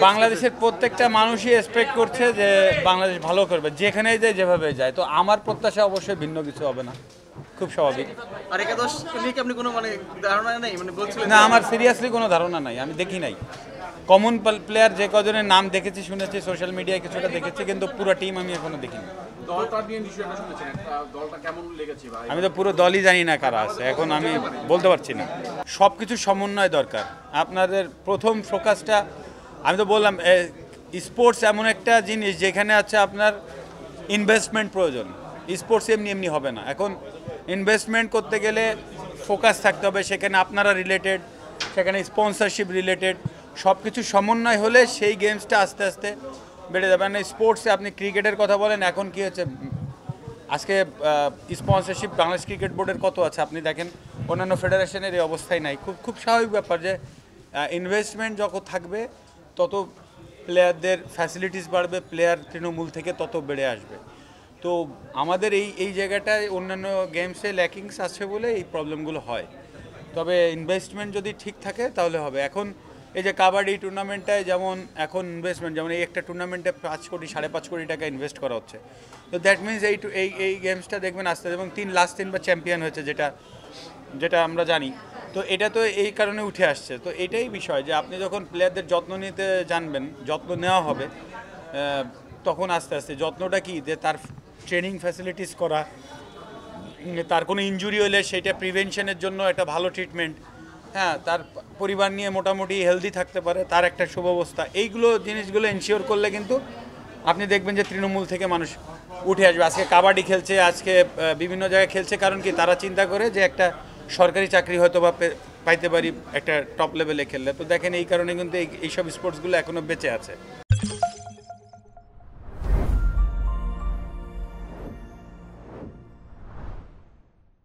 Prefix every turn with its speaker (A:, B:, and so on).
A: বাংলাদেশের প্রত্যেকটা মানুষই এক্সপেক্ট করছে যে বাংলাদেশ ভালো করবে, যেখানেই যায় যেভাবে যায়। তো আমার প্রত্যাশা অবশ্যই ভিন্ন কিছু হবে না, খুব স্বাভাবিক।
B: আর একাদশ নিয়ে কি আপনি কোনো ধারণা নেই, বলছিলেন?
A: না, আমার সিরিয়াসলি কোনো ধারণা নাই, আমি দেখি নাই। কমন প্লেয়ার যে কজনের নাম দেখেছি, শুনেছি, সোশ্যাল মিডিয়ায় কিছুটা দেখেছি, কিন্তু পুরো টিম আমি এখনো দেখিনি। আমি তো পুরো দলই জানি না কারা আছে, এখন আমি বলতে পারছি না। সব কিছু সমন্বয় দরকার। আপনাদের প্রথম ফোকাসটা, আমি তো বললাম, স্পোর্টস এমন একটা জিনিস যেখানে আছে আপনার ইনভেস্টমেন্ট প্রয়োজন। স্পোর্টস এমনি এমনি হবে না। এখন ইনভেস্টমেন্ট করতে গেলে ফোকাস থাকতে হবে, সেখানে আপনারা রিলেটেড, সেখানে স্পন্সরশিপ রিলেটেড, সব কিছু সমন্বয় হলে সেই গেমসটা আস্তে আস্তে বেড়ে যাবে। মানে স্পোর্টসে আপনি ক্রিকেটের কথা বলেন, এখন কি হচ্ছে, আজকে স্পন্সরশিপ বাংলাদেশ ক্রিকেট বোর্ডের কত আছে আপনি দেখেন, অন্যান্য ফেডারেশনের এই অবস্থায় নাই। খুব খুব স্বাভাবিক ব্যাপার যে ইনভেস্টমেন্ট যত থাকবে তত প্লেয়ারদের ফ্যাসিলিটিস বাড়বে, প্লেয়ার তৃণমূল থেকে তত বেড়ে আসবে। তো আমাদের এই জায়গাটায় অন্যান্য গেমসে ল্যাকিংস আছে বলে এই প্রবলেমগুলো হয়। তবে ইনভেস্টমেন্ট যদি ঠিক থাকে তাহলে হবে। এখন এই যে কাবাডি টুর্নামেন্টটায় যেমন এখন ইনভেস্টমেন্ট, যেমন এই একটা টুর্নামেন্টে 5 কোটি 5.5 কোটি টাকা ইনভেস্ট করা হচ্ছে। তো দ্যাট মিনস এই গেমসটা দেখবেন আস্তে, এবং লাস্ট 3বার চ্যাম্পিয়ন হয়েছে, যেটা আমরা জানি। তো এটা তো এই কারণে উঠে আসছে। তো এটাই বিষয় যে আপনি যখন প্লেয়ারদের যত্ন নিতে জানবেন, যত্ন নেওয়া হবে, তখন আস্তে আস্তে যত্নটা কি, যে তার ট্রেনিং ফ্যাসিলিটিস করা, তার কোনো ইনজুরি হলে সেটা প্রিভেনশনের জন্য একটা ভালো ট্রিটমেন্ট, হ্যাঁ, তার পরিবার নিয়ে মোটামুটি হেলদি থাকতে পারে, তার একটা সুব্যবস্থা, এইগুলো জিনিসগুলো এনশিওর করলে কিন্তু আপনি দেখবেন যে তৃণমূল থেকে মানুষ উঠে আসবে। আজকে কাবাডি খেলছে, আজকে বিভিন্ন জায়গায় খেলছে, কারণ কি, তারা চিন্তা করে যে একটা সরকারি চাকরি হয়তো বা পাইতে পারি একটা টপ লেভেলে খেললে। তো দেখেন এই কারণে কিন্তু এইসব স্পোর্টসগুলো এখনও বেঁচে আছে।